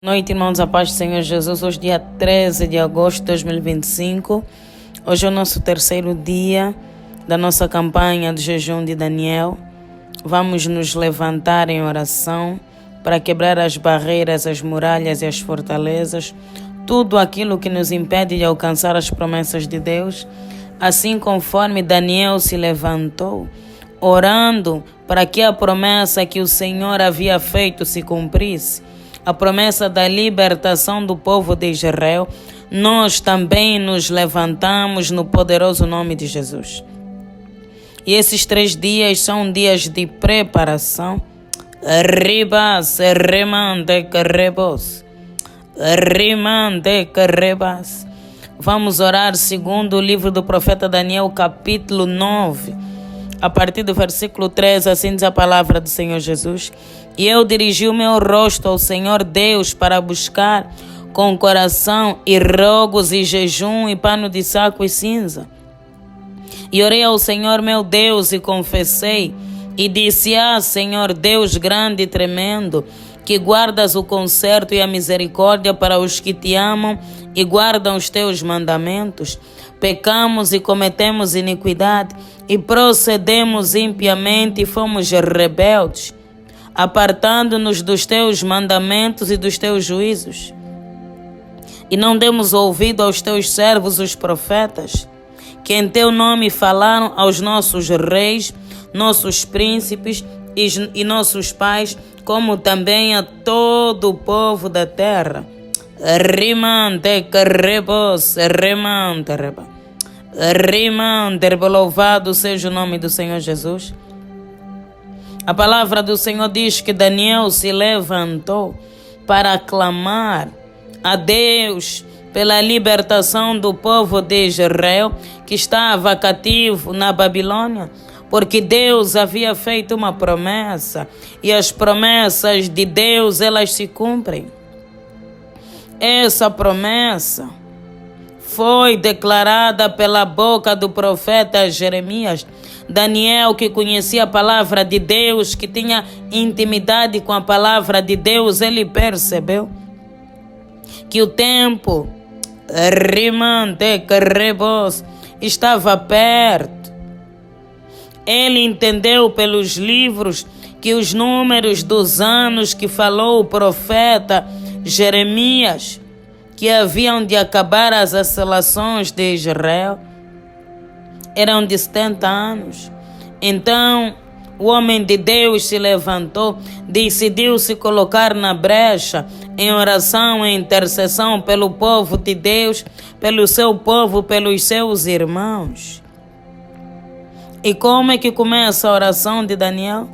Boa noite, irmãos, a paz do Senhor Jesus. Hoje, dia 13 de agosto de 2025. Hoje é o nosso terceiro dia da nossa campanha de jejum de Daniel. Vamos nos levantar em oração para quebrar as barreiras, as muralhas e as fortalezas, tudo aquilo que nos impede de alcançar as promessas de Deus, assim conforme Daniel se levantou, orando para que a promessa que o Senhor havia feito se cumprisse. A promessa da libertação do povo de Israel, nós também nos levantamos no poderoso nome de Jesus. E esses 3 dias são dias de preparação. Ribas, remande, carrebos. Rimande, carrebas. Vamos orar segundo o livro do profeta Daniel, capítulo 9. A partir do versículo 3, assim diz a palavra do Senhor Jesus. E eu dirigi o meu rosto ao Senhor Deus para buscar com coração e rogos e jejum e pano de saco e cinza. E orei ao Senhor meu Deus e confessei e disse: Senhor Deus grande e tremendo, que guardas o conserto e a misericórdia para os que te amam e guardam os teus mandamentos. Pecamos e cometemos iniquidade e procedemos impiamente e fomos rebeldes, apartando-nos dos teus mandamentos e dos teus juízos. E não demos ouvido aos teus servos, os profetas, que em teu nome falaram aos nossos reis, nossos príncipes e nossos pais, como também a todo o povo da terra. Rimante, carrebos, remante, reba. Rimante, louvado seja o nome do Senhor Jesus. A palavra do Senhor diz que Daniel se levantou para clamar a Deus pela libertação do povo de Israel que estava cativo na Babilônia, porque Deus havia feito uma promessa e as promessas de Deus, elas se cumprem. Essa promessa foi declarada pela boca do profeta Jeremias. Daniel, que conhecia a palavra de Deus, que tinha intimidade com a palavra de Deus, ele percebeu que o tempo estava perto. Ele entendeu pelos livros que os números dos anos que falou o profeta Jeremias, que haviam de acabar as assolações de Israel, eram de 70 anos. Então, o homem de Deus se levantou, decidiu se colocar na brecha, em oração e intercessão pelo povo de Deus, pelo seu povo, pelos seus irmãos. E como é que começa a oração de Daniel?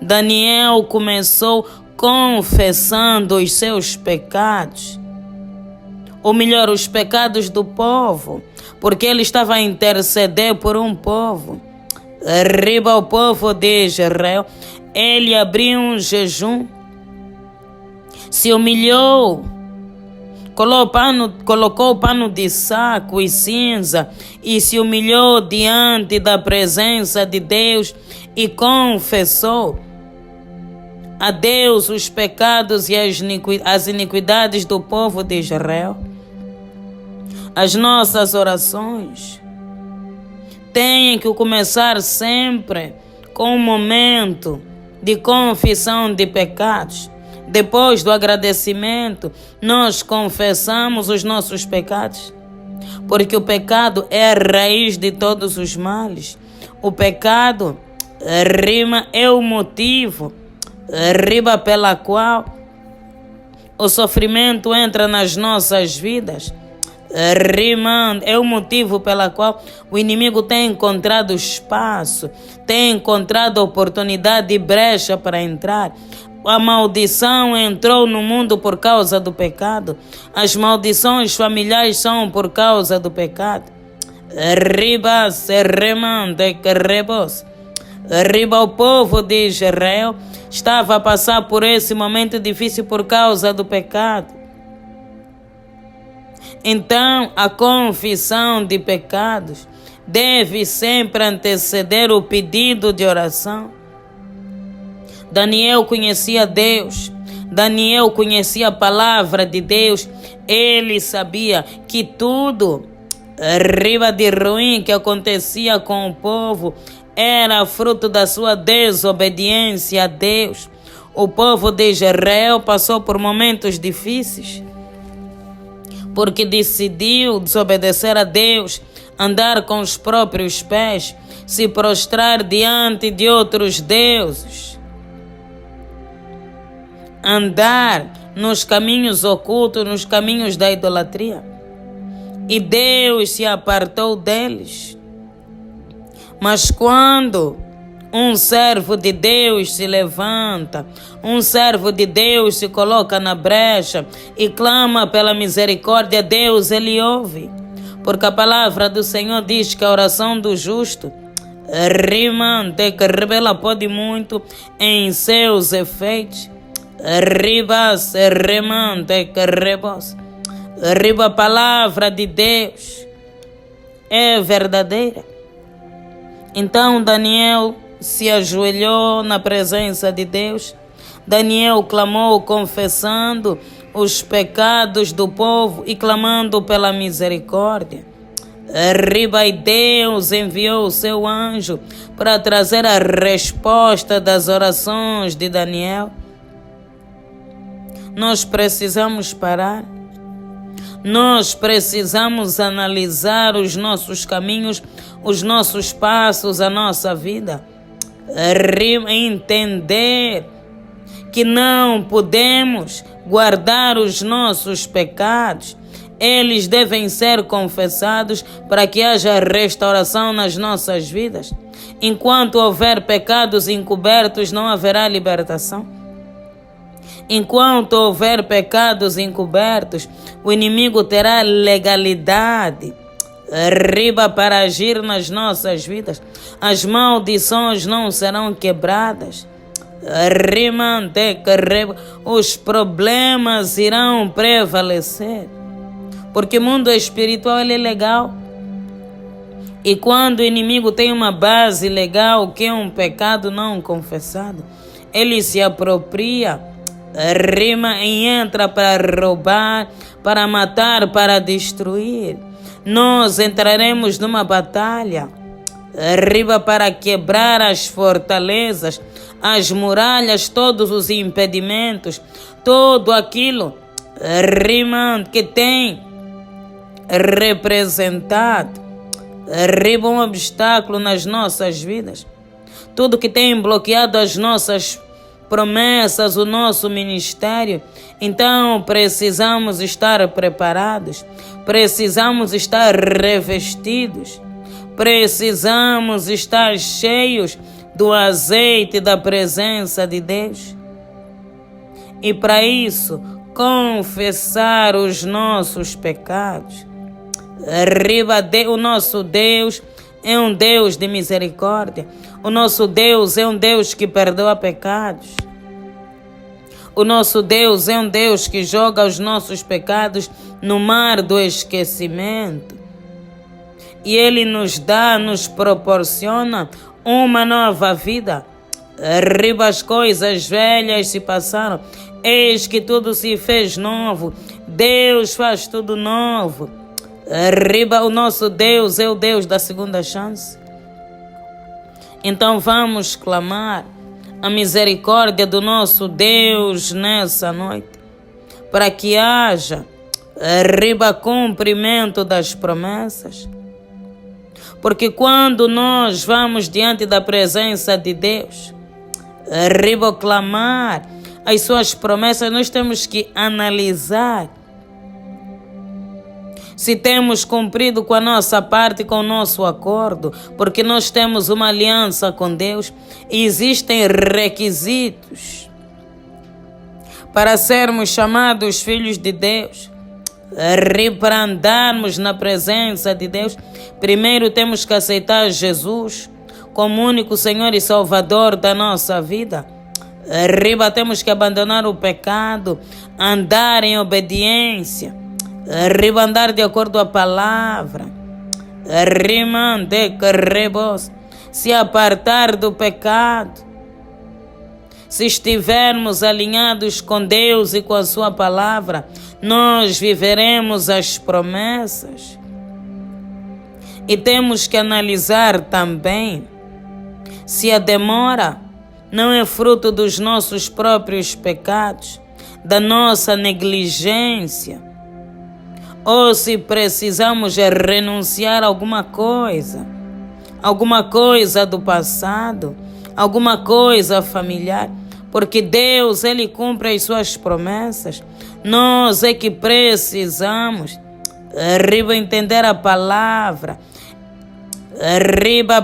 Daniel começou confessando os seus pecados, ou melhor, os pecados do povo, porque ele estava a interceder por um povo. Arriba ao povo de Israel, ele abriu um jejum, se humilhou, colocou o pano de saco e cinza e se humilhou diante da presença de Deus e confessou a Deus os pecados e as iniquidades do povo de Israel. As nossas orações têm que começar sempre com um momento de confissão de pecados. Depois do agradecimento, nós confessamos os nossos pecados, porque o pecado é a raiz de todos os males. O pecado é o motivo pela qual o sofrimento entra nas nossas vidas. É o motivo pela qual o inimigo tem encontrado espaço, tem encontrado oportunidade e brecha para entrar. A maldição entrou no mundo por causa do pecado. As maldições familiares são por causa do pecado. Arriba o povo de Israel estava a passar por esse momento difícil por causa do pecado. Então, a confissão de pecados deve sempre anteceder o pedido de oração. Daniel conhecia Deus. Daniel conhecia a palavra de Deus. Ele sabia que tudo riba de ruim que acontecia com o povo era fruto da sua desobediência a Deus. O povo de Israel passou por momentos difíceis porque decidiu desobedecer a Deus, andar com os próprios pés, se prostrar diante de outros deuses, andar nos caminhos ocultos, nos caminhos da idolatria. E Deus se apartou deles. Mas quando um servo de Deus se levanta, um servo de Deus se coloca na brecha e clama pela misericórdia, Deus, ele ouve. Porque a palavra do Senhor diz que a oração do justo rimante, que revela pode muito em seus efeitos. Ribas, remante, que rebos. Riba, a palavra de Deus é verdadeira. Então Daniel se ajoelhou na presença de Deus. Daniel clamou confessando os pecados do povo e clamando pela misericórdia. Riba, e Deus enviou o seu anjo para trazer a resposta das orações de Daniel. Nós precisamos parar. Nós precisamos analisar os nossos caminhos, os nossos passos, a nossa vida. Entender que não podemos guardar os nossos pecados. Eles devem ser confessados para que haja restauração nas nossas vidas. Enquanto houver pecados encobertos, não haverá libertação. Enquanto houver pecados encobertos, o inimigo terá legalidade riba para agir nas nossas vidas. As maldições não serão quebradas. Os problemas irão prevalecer. Porque o mundo espiritual ele é legal. E quando o inimigo tem uma base legal, que é um pecado não confessado, ele se apropria, rima e entra para roubar, para matar, para destruir. Nós entraremos numa batalha, riba, para quebrar as fortalezas, as muralhas, todos os impedimentos, tudo aquilo, rima, que tem representado, riba, um obstáculo nas nossas vidas. Tudo que tem bloqueado as nossas promessas, o nosso ministério. Então precisamos estar preparados, precisamos estar revestidos, precisamos estar cheios do azeite da presença de Deus. E para isso, confessar os nossos pecados. O nosso Deus é um Deus de misericórdia. O nosso Deus é um Deus que perdoa pecados. O nosso Deus é um Deus que joga os nossos pecados no mar do esquecimento. E Ele nos proporciona uma nova vida. Riba, as coisas velhas se passaram, eis que tudo se fez novo. Deus faz tudo novo. Riba, o nosso Deus é o Deus da segunda chance. Então vamos clamar a misericórdia do nosso Deus nessa noite, para que haja riba, cumprimento das promessas. Porque quando nós vamos diante da presença de Deus, riba, clamar as suas promessas, nós temos que analisar se temos cumprido com a nossa parte, com o nosso acordo, porque nós temos uma aliança com Deus e existem requisitos para sermos chamados filhos de Deus. Para andarmos na presença de Deus, primeiro temos que aceitar Jesus como único Senhor e Salvador da nossa vida. Temos que abandonar o pecado, andar em obediência, andar de acordo à palavra, se apartar do pecado, Se estivermos alinhados com Deus e com a sua palavra, nós viveremos as promessas. E temos que analisar também se a demora não é fruto dos nossos próprios pecados, da nossa negligência, ou se precisamos renunciar a alguma coisa do passado, alguma coisa familiar, porque Deus, Ele cumpre as suas promessas. Nós é que precisamos entender a palavra,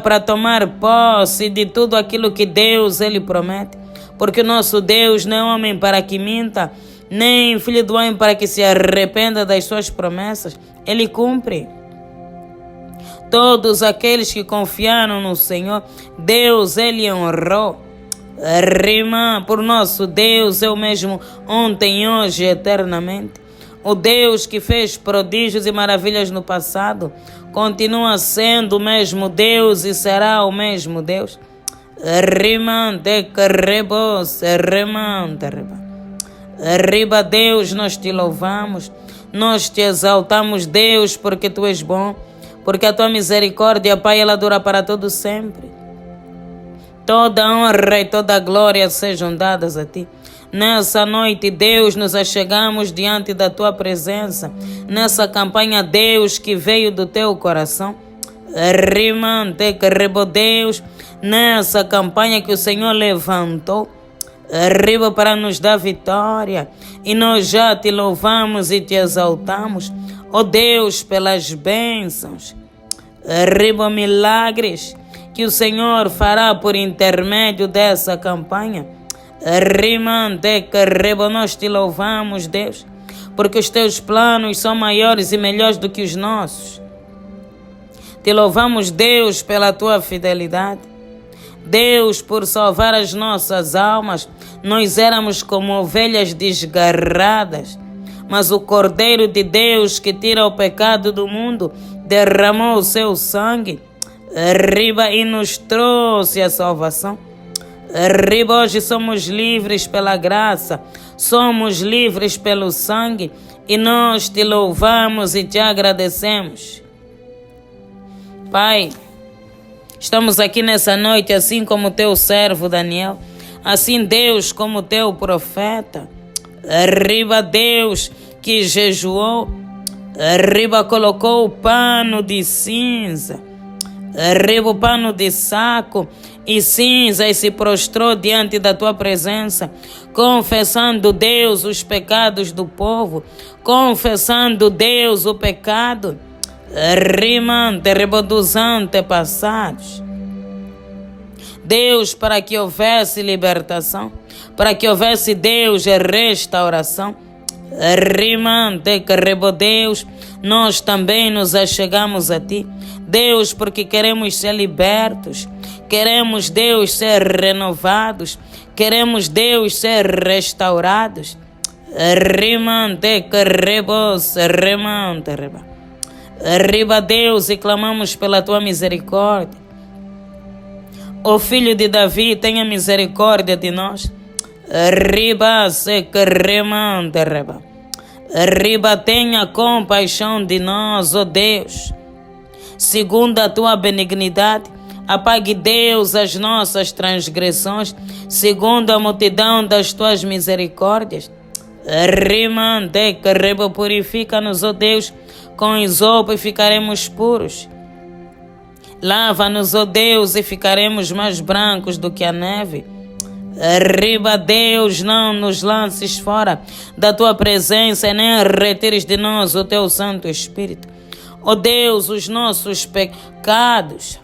para tomar posse de tudo aquilo que Deus, Ele promete, porque o nosso Deus não é homem para que minta, nem filho do homem para que se arrependa das suas promessas. Ele cumpre. Todos aqueles que confiaram no Senhor, Deus, Ele honrou. Por nosso Deus é o mesmo ontem, hoje e eternamente. O Deus que fez prodígios e maravilhas no passado continua sendo o mesmo Deus e será o mesmo Deus. Deus, nós te louvamos, nós te exaltamos, Deus, porque tu és bom, porque a tua misericórdia, Pai, ela dura para todo sempre. Toda honra e toda glória sejam dadas a ti. Nessa noite, Deus, nos achegamos diante da tua presença. Nessa campanha, Deus, que veio do teu coração. Deus, nessa campanha que o Senhor levantou, para nos dar vitória. E nós já te louvamos e te exaltamos, ó Deus, pelas bênçãos, milagres que o Senhor fará por intermédio dessa campanha. Nós te louvamos, Deus, porque os teus planos são maiores e melhores do que os nossos. Te louvamos, Deus, pela tua fidelidade. Deus, por salvar as nossas almas, nós éramos como ovelhas desgarradas, mas o Cordeiro de Deus que tira o pecado do mundo derramou o seu sangue e nos trouxe a salvação. Hoje somos livres pela graça, somos livres pelo sangue e nós te louvamos e te agradecemos. Pai, estamos aqui nessa noite, assim como o teu servo Daniel, assim Deus como o teu profeta, Deus que jejuou, colocou o pano de cinza, o pano de saco e cinza e se prostrou diante da tua presença, confessando, Deus, os pecados do povo, confessando, Deus, o pecado dos antepassados. Deus, para que houvesse libertação, para que houvesse, Deus, restauração. Deus, nós também nos achegamos a ti, Deus, porque queremos ser libertos, queremos, Deus, ser renovados, queremos, Deus, ser restaurados. Deus, e clamamos pela tua misericórdia. Ó Filho de Davi, tenha misericórdia de nós. Tenha compaixão de nós, ó Deus. Segundo a tua benignidade, apague, Deus, as nossas transgressões, segundo a multidão das tuas misericórdias. Purifica-nos, ó Deus, com isopo e ficaremos puros. Lava-nos, ó Deus, e ficaremos mais brancos do que a neve. Deus, não nos lances fora da tua presença e nem retires de nós o teu Santo Espírito. Ó Deus, os nossos pecados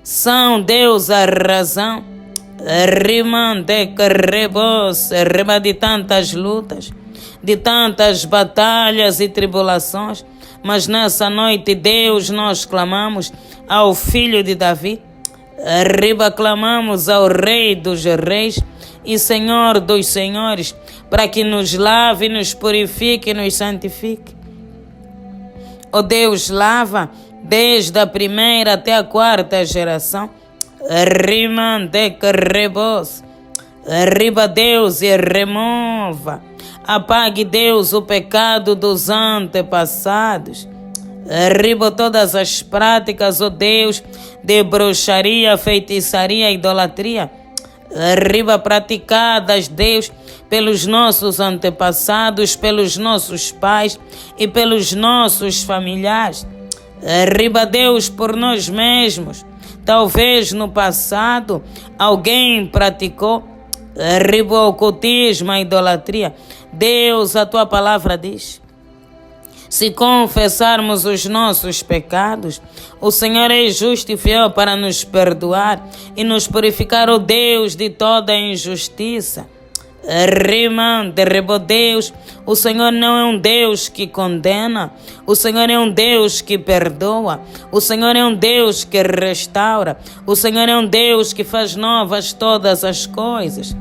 são, Deus, a razão de tantas lutas, de tantas batalhas e tribulações. Mas nessa noite, Deus, nós clamamos ao Filho de Davi, clamamos ao Rei dos Reis e Senhor dos Senhores, para que nos lave, nos purifique e nos santifique. Ó Deus, lava desde a primeira até a quarta geração. Arriba, Deus, e remova. Apague, Deus, o pecado dos antepassados. Arriba todas as práticas, ó Deus, de bruxaria, feitiçaria, idolatria. Arriba praticadas, Deus, pelos nossos antepassados, pelos nossos pais e pelos nossos familiares. Arriba, Deus, por nós mesmos. Talvez no passado alguém praticou arriba o ocultismo, a idolatria. Deus, a tua palavra diz: se confessarmos os nossos pecados, o Senhor é justo e fiel para nos perdoar e nos purificar, ó Deus, de toda injustiça. Deus, o Senhor não é um Deus que condena, o Senhor é um Deus que perdoa, o Senhor é um Deus que restaura, o Senhor é um Deus que faz novas todas as coisas.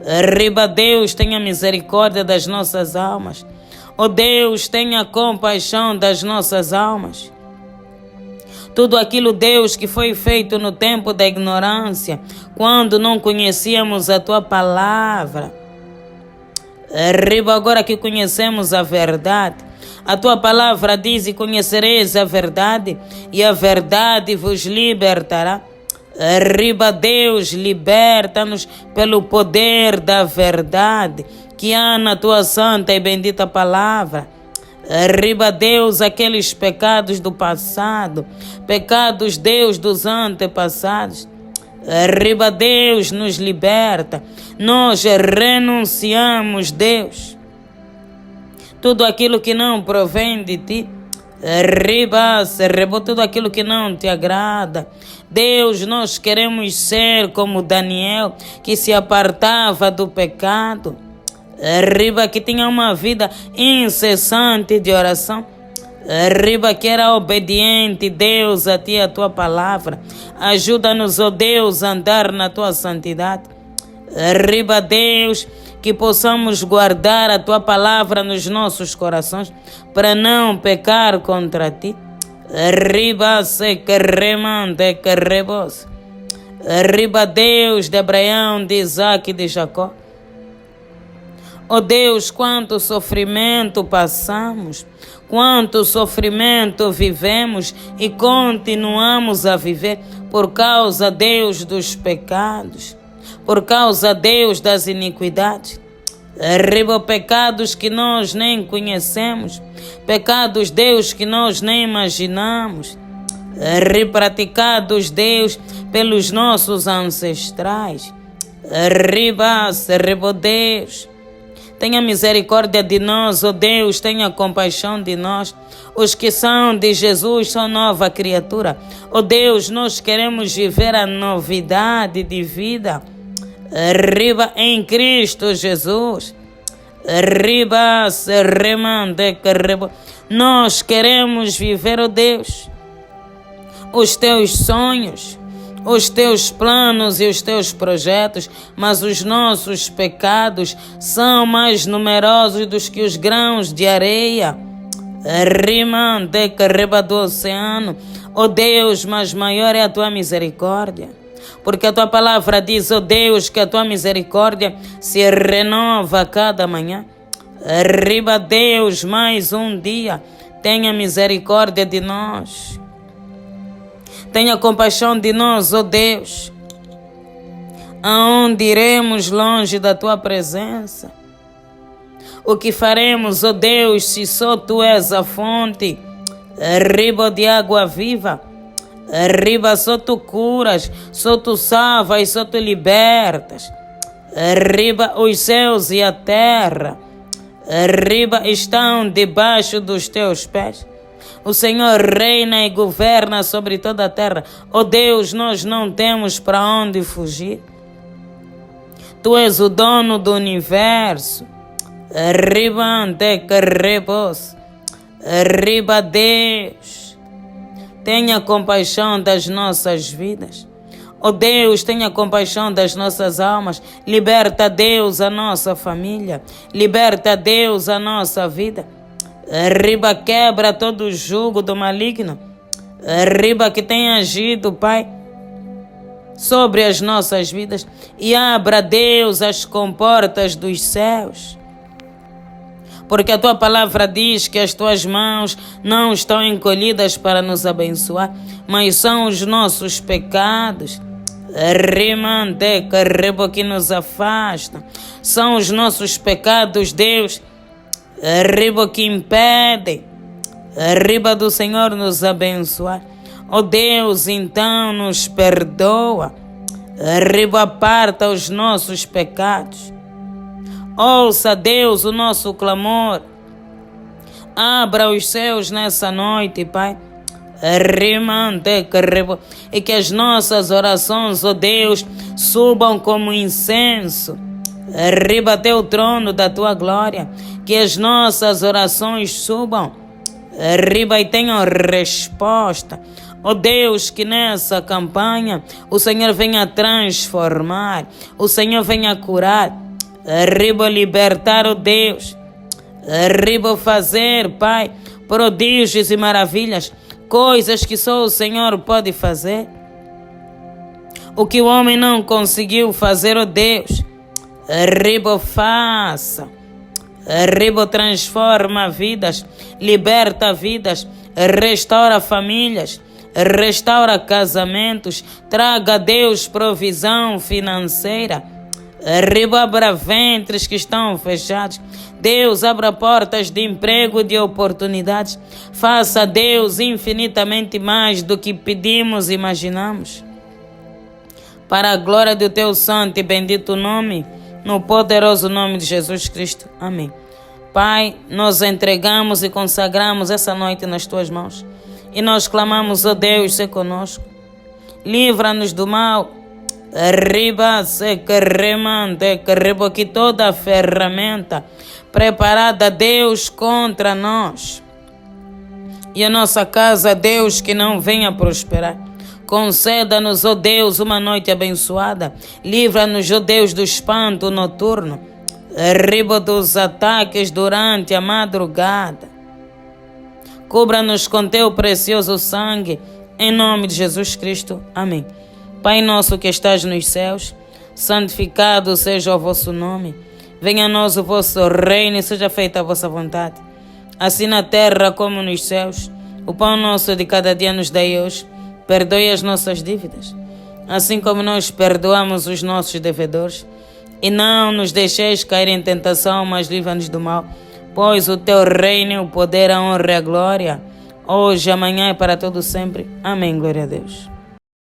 Arriba, Deus, tenha misericórdia das nossas almas. Ó Deus, tenha compaixão das nossas almas. Tudo aquilo, Deus, que foi feito no tempo da ignorância, quando não conhecíamos a tua palavra. Arriba, agora que conhecemos a verdade. A tua palavra diz: e conhecereis a verdade, e a verdade vos libertará. Arriba, Deus, liberta-nos pelo poder da verdade que há na tua santa e bendita palavra. Arriba, Deus, aqueles pecados do passado, pecados, Deus, dos antepassados. Arriba, Deus, nos liberta. Nós renunciamos, Deus, tudo aquilo que não provém de ti. Arriba, tudo aquilo que não te agrada. Deus, nós queremos ser como Daniel, que se apartava do pecado. Arriba, que tinha uma vida incessante de oração. Arriba, que era obediente, Deus, a ti, a tua palavra. Ajuda-nos, ó Deus, a andar na tua santidade. Arriba, Deus, que possamos guardar a tua palavra nos nossos corações para não pecar contra ti. Arriba, se queremante, querrebos. Arriba, Deus, de Abraão, de Isaac e de Jacó. Ó Deus, quanto sofrimento passamos, quanto sofrimento vivemos e continuamos a viver por causa, Deus, dos pecados, por causa, Deus, das iniquidades. Arriba, pecados que nós nem conhecemos, pecados, Deus, que nós nem imaginamos, praticados, Deus, pelos nossos ancestrais. Arriba, Deus, tenha misericórdia de nós, ó Deus, tenha compaixão de nós. Os que são de Jesus são nova criatura. Ó Deus, nós queremos viver a novidade de vida. Arriba, em Cristo Jesus. Arriba, nós queremos viver, ó Deus, os teus sonhos, os teus planos e os teus projetos, mas os nossos pecados são mais numerosos do que os grãos de areia. Do oceano. Ó Deus, mas maior é a tua misericórdia, porque a tua palavra diz, ó Deus, que a tua misericórdia se renova a cada manhã. Arriba, Deus, mais um dia, tenha misericórdia de nós. Tenha compaixão de nós, ó Deus. Aonde iremos longe da tua presença? O que faremos, ó Deus, se só tu és a fonte? Arriba de água viva. Arriba, só tu curas, só tu salvas, só tu libertas. Arriba, os céus e a terra. Arriba, estão debaixo dos teus pés. O Senhor reina e governa sobre toda a terra. Ó Deus, nós não temos para onde fugir. Tu és o dono do universo. Arriba, arriba, Deus, tenha compaixão das nossas vidas. Ó Deus, tenha compaixão das nossas almas. Liberta, Deus, a nossa família. Liberta, Deus, a nossa vida. Arriba, quebra todo o jugo do maligno. Riba, que tem agido, Pai, sobre as nossas vidas, e abra, Deus, as comportas dos céus. Porque a tua palavra diz que as tuas mãos não estão encolhidas para nos abençoar, mas são os nossos pecados que nos afastam. São os nossos pecados, Deus, que impedem do Senhor nos abençoar. Oh Deus, então nos perdoa. Aparta os nossos pecados. Ouça, Deus, o nosso clamor. Abra os céus nessa noite, Pai. E que as nossas orações, ó Deus, subam como incenso até o trono da tua glória. Que as nossas orações subam e tenham resposta. Ó Deus, que nessa campanha o Senhor venha transformar, o Senhor venha curar, libertar, ó Deus, fazer, Pai, prodígios e maravilhas, coisas que só o Senhor pode fazer. O que o homem não conseguiu fazer, ó Deus, faça. Transforma vidas, liberta vidas, restaura famílias, restaura casamentos, traga, Deus, provisão financeira. Abra ventres que estão fechados. Deus, abra portas de emprego, de oportunidades. Faça, Deus, infinitamente mais do que pedimos e imaginamos. Para a glória do teu santo e bendito nome, no poderoso nome de Jesus Cristo. Amém. Pai, nós entregamos e consagramos essa noite nas tuas mãos. E nós clamamos, ó Deus, se conosco. Livra-nos do mal. Que toda ferramenta preparada, Deus, contra nós e a nossa casa, Deus, que não venha prosperar. Conceda-nos, ó Deus, uma noite abençoada. Livra-nos, ó Deus, do espanto noturno, dos ataques durante a madrugada. Cubra-nos com teu precioso sangue, em nome de Jesus Cristo. Amém. Pai nosso que estás nos céus, santificado seja o vosso nome. Venha a nós o vosso reino e seja feita a vossa vontade, assim na terra como nos céus. O pão nosso de cada dia nos dai hoje. Perdoe as nossas dívidas, assim como nós perdoamos os nossos devedores. E não nos deixeis cair em tentação, mas livra-nos do mal. Pois o teu reino, o poder, a honra e a glória, hoje, amanhã e para todo sempre. Amém. Glória a Deus.